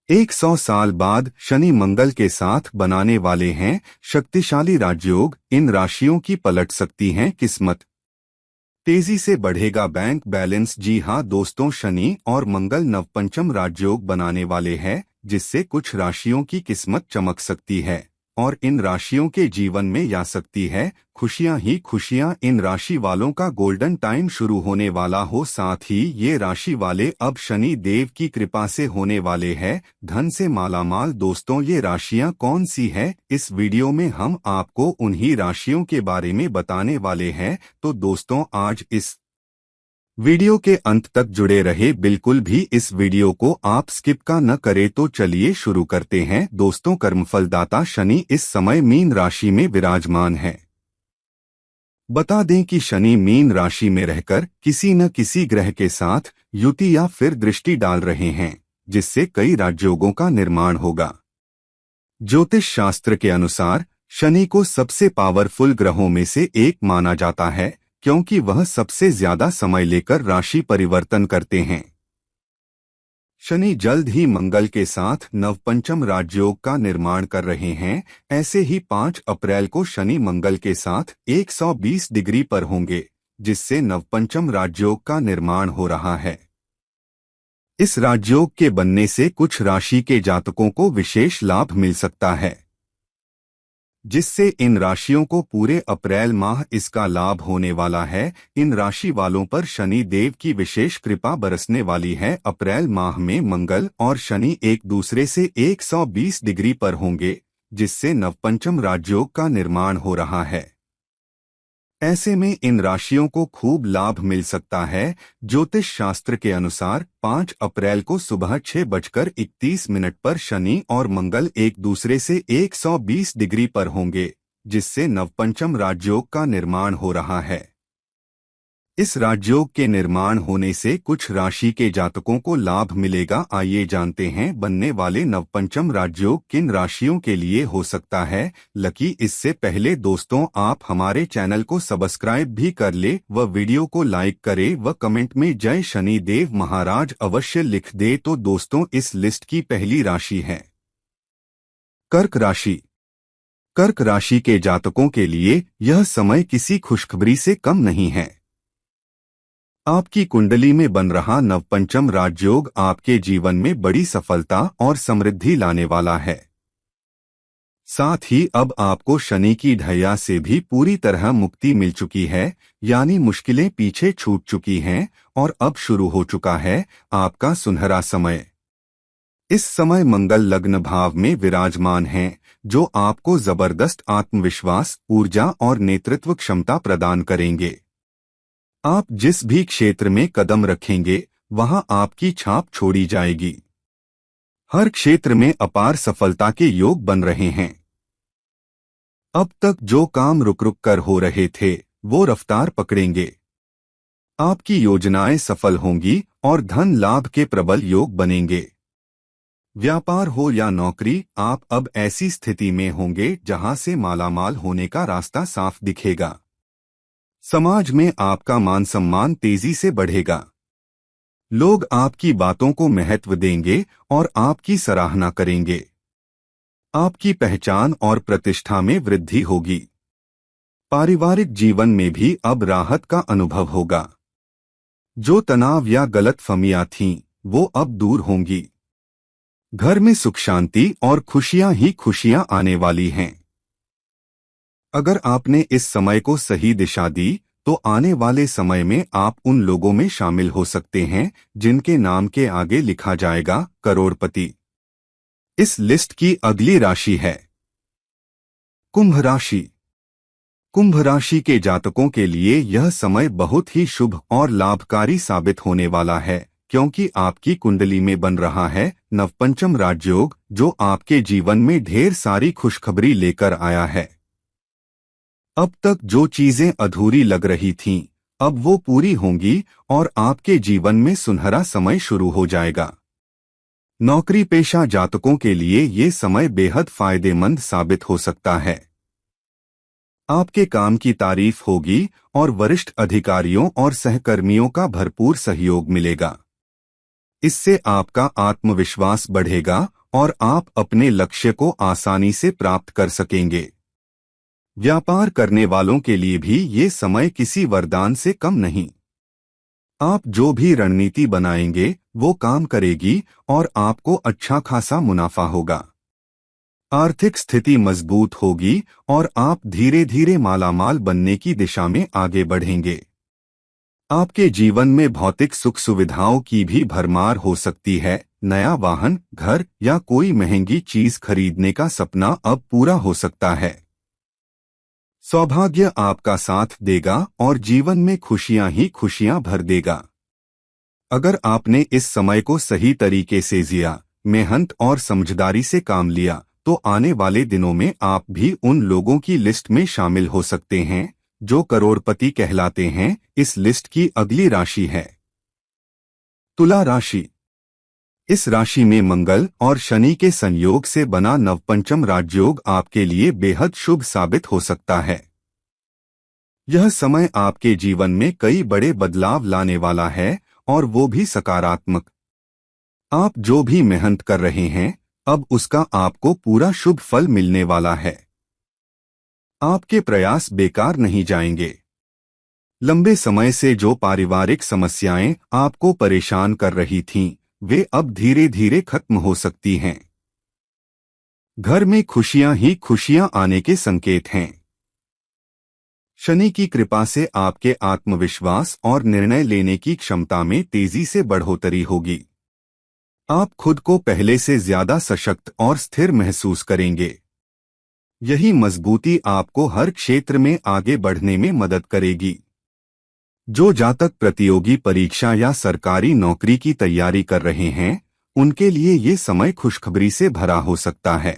100 साल बाद शनि मंगल के साथ बनाने वाले हैं शक्तिशाली राजयोग। इन राशियों की पलट सकती हैं किस्मत। तेजी से बढ़ेगा बैंक बैलेंस। जी हां दोस्तों, शनि और मंगल नवपंचम राजयोग बनाने वाले हैं, जिससे कुछ राशियों की किस्मत चमक सकती है और इन राशियों के जीवन में आ सकती है खुशियां ही खुशियां। इन राशि वालों का गोल्डन टाइम शुरू होने वाला हो। साथ ही ये राशि वाले अब शनि देव की कृपा से होने वाले हैं धन से मालामाल। दोस्तों, ये राशियां कौन सी है, इस वीडियो में हम आपको उन्हीं राशियों के बारे में बताने वाले हैं। तो दोस्तों, आज इस वीडियो के अंत तक जुड़े रहे, बिल्कुल भी इस वीडियो को आप स्किप का न करें। तो चलिए शुरू करते हैं। दोस्तों, कर्मफलदाता शनि इस समय मीन राशि में विराजमान है। बता दें कि शनि मीन राशि में रहकर किसी न किसी ग्रह के साथ युति या फिर दृष्टि डाल रहे हैं, जिससे कई राजयोगों का निर्माण होगा। ज्योतिष शास्त्र के अनुसार शनि को सबसे पावरफुल ग्रहों में से एक माना जाता है, क्योंकि वह सबसे ज्यादा समय लेकर राशि परिवर्तन करते हैं। शनि जल्द ही मंगल के साथ नवपंचम राजयोग का निर्माण कर रहे हैं। ऐसे ही 5 अप्रैल को शनि मंगल के साथ 120 डिग्री पर होंगे, जिससे नवपंचम राजयोग का निर्माण हो रहा है। इस राजयोग के बनने से कुछ राशि के जातकों को विशेष लाभ मिल सकता है, जिससे इन राशियों को पूरे अप्रैल माह इसका लाभ होने वाला है। इन राशि वालों पर शनि देव की विशेष कृपा बरसने वाली है। अप्रैल माह में मंगल और शनि एक दूसरे से 120 डिग्री पर होंगे, जिससे नवपंचम राजयोग का निर्माण हो रहा है। ऐसे में इन राशियों को खूब लाभ मिल सकता है। ज्योतिष शास्त्र के अनुसार 5 अप्रैल को सुबह 6:31 पर शनि और मंगल एक दूसरे से 120 डिग्री पर होंगे, जिससे नवपंचम राजयोग का निर्माण हो रहा है। इस राजयोग के निर्माण होने से कुछ राशि के जातकों को लाभ मिलेगा। आइए जानते हैं बनने वाले नवपंचम राजयोग किन राशियों के लिए हो सकता है। लकी, इससे पहले दोस्तों, आप हमारे चैनल को सब्सक्राइब भी कर ले व वीडियो को लाइक करे व कमेंट में जय शनि देव महाराज अवश्य लिख दे। तो दोस्तों, इस लिस्ट की पहली राशि है कर्क राशि। कर्क राशि के जातकों के लिए यह समय किसी खुशखबरी से कम नहीं है। आपकी कुंडली में बन रहा नवपंचम राजयोग आपके जीवन में बड़ी सफलता और समृद्धि लाने वाला है। साथ ही अब आपको शनि की ढैया से भी पूरी तरह मुक्ति मिल चुकी है, यानी मुश्किलें पीछे छूट चुकी हैं और अब शुरू हो चुका है आपका सुनहरा समय। इस समय मंगल लग्न भाव में विराजमान हैं, जो आपको जबरदस्त आत्मविश्वास, ऊर्जा और नेतृत्व क्षमता प्रदान करेंगे। आप जिस भी क्षेत्र में कदम रखेंगे, वहां आपकी छाप छोड़ी जाएगी। हर क्षेत्र में अपार सफलता के योग बन रहे हैं। अब तक जो काम रुक रुक कर हो रहे थे, वो रफ्तार पकड़ेंगे। आपकी योजनाएं सफल होंगी और धन लाभ के प्रबल योग बनेंगे। व्यापार हो या नौकरी, आप अब ऐसी स्थिति में होंगे जहां से मालामाल होने का रास्ता साफ दिखेगा। समाज में आपका मान सम्मान तेजी से बढ़ेगा। लोग आपकी बातों को महत्व देंगे और आपकी सराहना करेंगे। आपकी पहचान और प्रतिष्ठा में वृद्धि होगी। पारिवारिक जीवन में भी अब राहत का अनुभव होगा। जो तनाव या गलतफहमियां थीं, वो अब दूर होंगी। घर में सुख शांति और खुशियां ही खुशियां आने वाली हैं। अगर आपने इस समय को सही दिशा दी, तो आने वाले समय में आप उन लोगों में शामिल हो सकते हैं जिनके नाम के आगे लिखा जाएगा करोड़पति। इस लिस्ट की अगली राशि है कुंभ राशि। कुंभ राशि के जातकों के लिए यह समय बहुत ही शुभ और लाभकारी साबित होने वाला है, क्योंकि आपकी कुंडली में बन रहा है नवपंचम राजयोग, जो आपके जीवन में ढेर सारी खुशखबरी लेकर आया है। अब तक जो चीजें अधूरी लग रही थीं, अब वो पूरी होंगी और आपके जीवन में सुनहरा समय शुरू हो जाएगा। नौकरी पेशा जातकों के लिए ये समय बेहद फायदेमंद साबित हो सकता है। आपके काम की तारीफ होगी और वरिष्ठ अधिकारियों और सहकर्मियों का भरपूर सहयोग मिलेगा। इससे आपका आत्मविश्वास बढ़ेगा और आप अपने लक्ष्य को आसानी से प्राप्त कर सकेंगे। व्यापार करने वालों के लिए भी ये समय किसी वरदान से कम नहीं। आप जो भी रणनीति बनाएंगे वो काम करेगी और आपको अच्छा खासा मुनाफा होगा। आर्थिक स्थिति मजबूत होगी और आप धीरे धीरे मालामाल बनने की दिशा में आगे बढ़ेंगे। आपके जीवन में भौतिक सुख सुविधाओं की भी भरमार हो सकती है। नया वाहन, घर या कोई महंगी चीज खरीदने का सपना अब पूरा हो सकता है। सौभाग्य आपका साथ देगा और जीवन में खुशियां ही खुशियां भर देगा। अगर आपने इस समय को सही तरीके से जिया, मेहनत और समझदारी से काम लिया, तो आने वाले दिनों में आप भी उन लोगों की लिस्ट में शामिल हो सकते हैं जो करोड़पति कहलाते हैं। इस लिस्ट की अगली राशि है तुला राशि। इस राशि में मंगल और शनि के संयोग से बना नवपंचम राजयोग आपके लिए बेहद शुभ साबित हो सकता है। यह समय आपके जीवन में कई बड़े बदलाव लाने वाला है और वो भी सकारात्मक। आप जो भी मेहनत कर रहे हैं अब उसका आपको पूरा शुभ फल मिलने वाला है। आपके प्रयास बेकार नहीं जाएंगे। लंबे समय से जो पारिवारिक समस्याएं आपको परेशान कर रही थीं, वे अब धीरे धीरे खत्म हो सकती हैं। घर में खुशियां ही खुशियां आने के संकेत हैं। शनि की कृपा से आपके आत्मविश्वास और निर्णय लेने की क्षमता में तेजी से बढ़ोतरी होगी। आप खुद को पहले से ज्यादा सशक्त और स्थिर महसूस करेंगे। यही मजबूती आपको हर क्षेत्र में आगे बढ़ने में मदद करेगी। जो जातक प्रतियोगी परीक्षा या सरकारी नौकरी की तैयारी कर रहे हैं, उनके लिए ये समय खुशखबरी से भरा हो सकता है।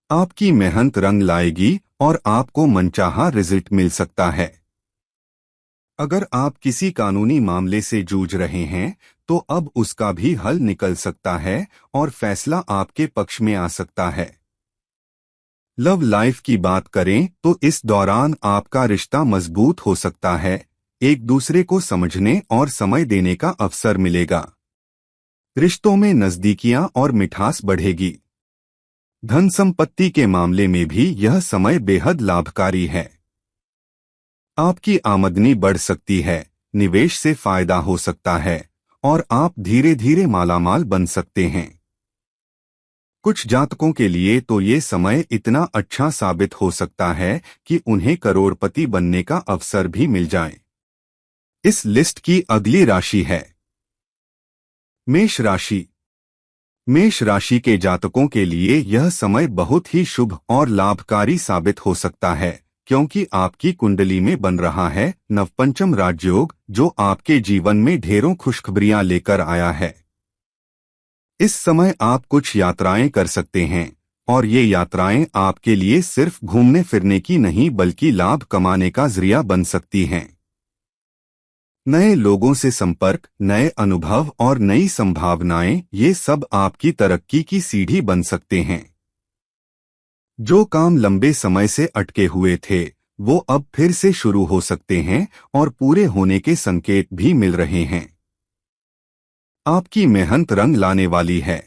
आपकी मेहनत रंग लाएगी और आपको मनचाहा रिजल्ट मिल सकता है। अगर आप किसी कानूनी मामले से जूझ रहे हैं तो अब उसका भी हल निकल सकता है और फैसला आपके पक्ष में आ सकता है। लव लाइफ की बात करें तो इस दौरान आपका रिश्ता मजबूत हो सकता है। एक दूसरे को समझने और समय देने का अवसर मिलेगा। रिश्तों में नजदीकियां और मिठास बढ़ेगी। धन संपत्ति के मामले में भी यह समय बेहद लाभकारी है। आपकी आमदनी बढ़ सकती है, निवेश से फायदा हो सकता है और आप धीरे धीरे मालामाल बन सकते हैं। कुछ जातकों के लिए तो ये समय इतना अच्छा साबित हो सकता है कि उन्हें करोड़पति बनने का अवसर भी मिल जाए। इस लिस्ट की अगली राशि है मेष राशि। मेष राशि के जातकों के लिए यह समय बहुत ही शुभ और लाभकारी साबित हो सकता है, क्योंकि आपकी कुंडली में बन रहा है नवपंचम राजयोग, जो आपके जीवन में ढेरों खुशखबरियां लेकर आया है। इस समय आप कुछ यात्राएं कर सकते हैं और ये यात्राएं आपके लिए सिर्फ घूमने फिरने की नहीं बल्कि लाभ कमाने का जरिया बन सकती हैं। नए लोगों से संपर्क, नए अनुभव और नई संभावनाएं, ये सब आपकी तरक्की की सीढ़ी बन सकते हैं। जो काम लंबे समय से अटके हुए थे वो अब फिर से शुरू हो सकते हैं और पूरे होने के संकेत भी मिल रहे हैं। आपकी मेहनत रंग लाने वाली है।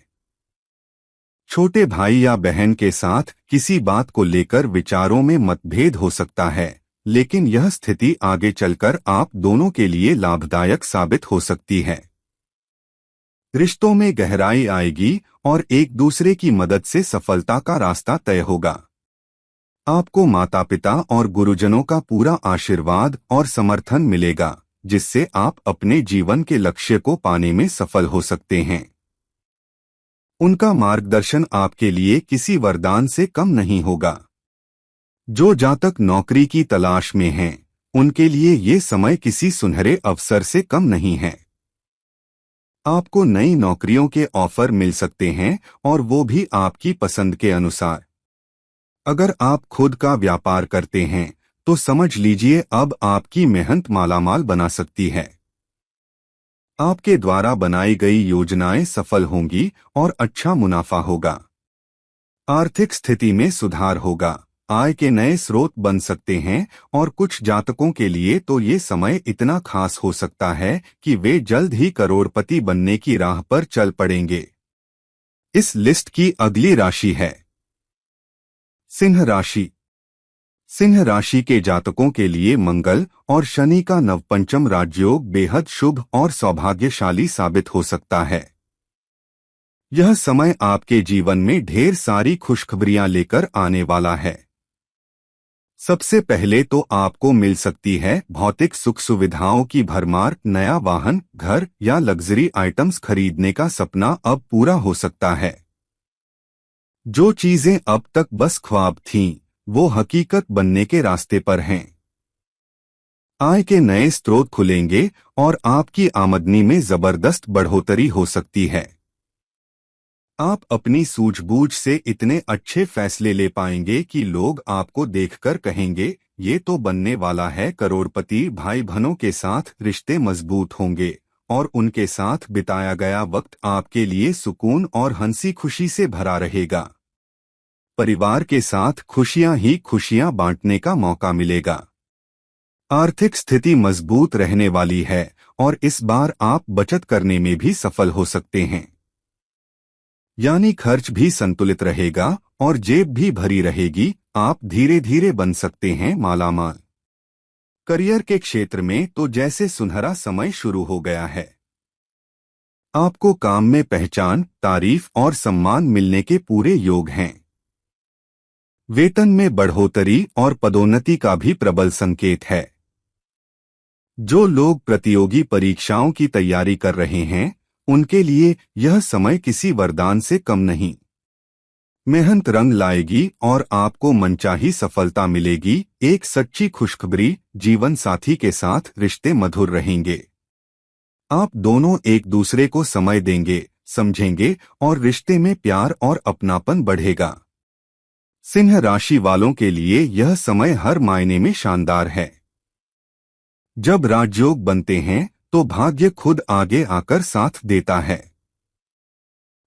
छोटे भाई या बहन के साथ किसी बात को लेकर विचारों में मतभेद हो सकता है, लेकिन यह स्थिति आगे चलकर आप दोनों के लिए लाभदायक साबित हो सकती है। रिश्तों में गहराई आएगी और एक दूसरे की मदद से सफलता का रास्ता तय होगा। आपको माता पिता और गुरुजनों का पूरा आशीर्वाद और समर्थन मिलेगा, जिससे आप अपने जीवन के लक्ष्य को पाने में सफल हो सकते हैं। उनका मार्गदर्शन आपके लिए किसी वरदान से कम नहीं होगा। जो जातक नौकरी की तलाश में हैं, उनके लिए ये समय किसी सुनहरे अवसर से कम नहीं है। आपको नई नौकरियों के ऑफर मिल सकते हैं और वो भी आपकी पसंद के अनुसार। अगर आप खुद का व्यापार करते हैं तो समझ लीजिए अब आपकी मेहनत मालामाल बना सकती है। आपके द्वारा बनाई गई योजनाएं सफल होंगी और अच्छा मुनाफा होगा। आर्थिक स्थिति में सुधार होगा। आय के नए स्रोत बन सकते हैं और कुछ जातकों के लिए तो ये समय इतना खास हो सकता है कि वे जल्द ही करोड़पति बनने की राह पर चल पड़ेंगे। इस लिस्ट की अगली राशि है सिंह राशि। सिंह राशि के जातकों के लिए मंगल और शनि का नवपंचम राजयोग बेहद शुभ और सौभाग्यशाली साबित हो सकता है। यह समय आपके जीवन में ढेर सारी खुशखबरियां लेकर आने वाला है। सबसे पहले तो आपको मिल सकती है भौतिक सुख सुविधाओं की भरमार। नया वाहन, घर या लग्जरी आइटम्स खरीदने का सपना अब पूरा हो सकता है। जो चीजें अब तक बस ख्वाब थीं, वो हकीकत बनने के रास्ते पर हैं। आय के नए स्रोत खुलेंगे और आपकी आमदनी में जबरदस्त बढ़ोतरी हो सकती है। आप अपनी सूझबूझ से इतने अच्छे फैसले ले पाएंगे कि लोग आपको देखकर कहेंगे, ये तो बनने वाला है करोड़पति। भाई बहनों के साथ रिश्ते मजबूत होंगे और उनके साथ बिताया गया वक्त आपके लिए सुकून और हंसी खुशी से भरा रहेगा। परिवार के साथ खुशियां ही खुशियां बांटने का मौका मिलेगा। आर्थिक स्थिति मजबूत रहने वाली है और इस बार आप बचत करने में भी सफल हो सकते हैं। यानी खर्च भी संतुलित रहेगा और जेब भी भरी रहेगी। आप धीरे धीरे बन सकते हैं मालामाल। करियर के क्षेत्र में तो जैसे सुनहरा समय शुरू हो गया है। आपको काम में पहचान, तारीफ और सम्मान मिलने के पूरे योग हैं। वेतन में बढ़ोतरी और पदोन्नति का भी प्रबल संकेत है। जो लोग प्रतियोगी परीक्षाओं की तैयारी कर रहे हैं, उनके लिए यह समय किसी वरदान से कम नहीं। मेहनत रंग लाएगी और आपको मनचाही सफलता मिलेगी। एक सच्ची खुशखबरी, जीवन साथी के साथ रिश्ते मधुर रहेंगे। आप दोनों एक दूसरे को समय देंगे, समझेंगे और रिश्ते में प्यार और अपनापन बढ़ेगा। सिंह राशि वालों के लिए यह समय हर मायने में शानदार है। जब राजयोग बनते हैं तो भाग्य खुद आगे आकर साथ देता है।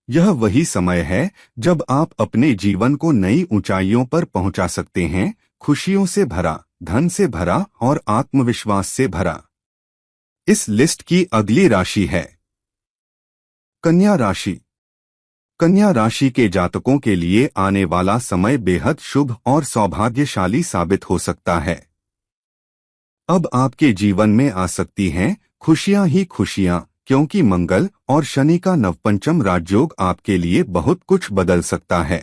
यह वही समय है जब आप अपने जीवन को नई ऊंचाइयों पर पहुंचा सकते हैं, खुशियों से भरा, धन से भरा और आत्मविश्वास से भरा। इस लिस्ट की अगली राशि है कन्या राशि। कन्या राशि के जातकों के लिए आने वाला समय बेहद शुभ और सौभाग्यशाली साबित हो सकता है। अब आपके जीवन में आ सकती हैं खुशियां ही खुशियां, क्योंकि मंगल और शनि का नवपंचम राजयोग आपके लिए बहुत कुछ बदल सकता है।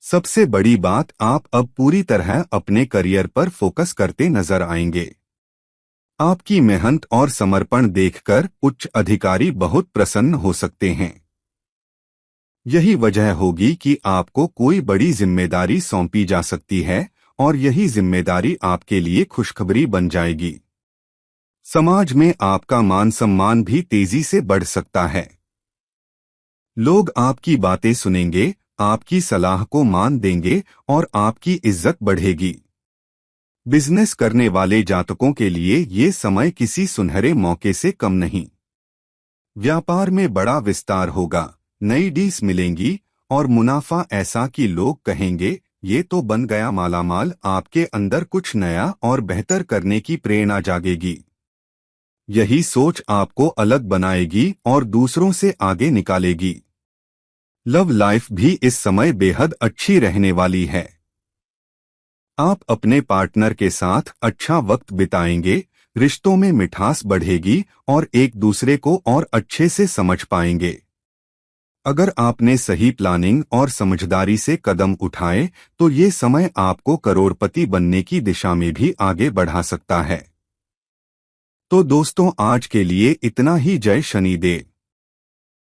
सबसे बड़ी बात, आप अब पूरी तरह अपने करियर पर फोकस करते नजर आएंगे। आपकी मेहनत और समर्पण देखकर उच्च अधिकारी बहुत प्रसन्न हो सकते हैं। यही वजह होगी कि आपको कोई बड़ी जिम्मेदारी सौंपी जा सकती है और यही जिम्मेदारी आपके लिए खुशखबरी बन जाएगी। समाज में आपका मान सम्मान भी तेजी से बढ़ सकता है। लोग आपकी बातें सुनेंगे, आपकी सलाह को मान देंगे और आपकी इज्जत बढ़ेगी। बिजनेस करने वाले जातकों के लिए ये समय किसी सुनहरे मौके से कम नहीं। व्यापार में बड़ा विस्तार होगा, नई डील्स मिलेंगी और मुनाफा ऐसा कि लोग कहेंगे, ये तो बन गया मालामाल। आपके अंदर कुछ नया और बेहतर करने की प्रेरणा जागेगी। यही सोच आपको अलग बनाएगी और दूसरों से आगे निकालेगी। लव लाइफ भी इस समय बेहद अच्छी रहने वाली है। आप अपने पार्टनर के साथ अच्छा वक्त बिताएंगे, रिश्तों में मिठास बढ़ेगी और एक दूसरे को और अच्छे से समझ पाएंगे। अगर आपने सही प्लानिंग और समझदारी से कदम उठाए तो ये समय आपको करोड़पति बनने की दिशा में भी आगे बढ़ा सकता है। तो दोस्तों, आज के लिए इतना ही। जय शनिदेव।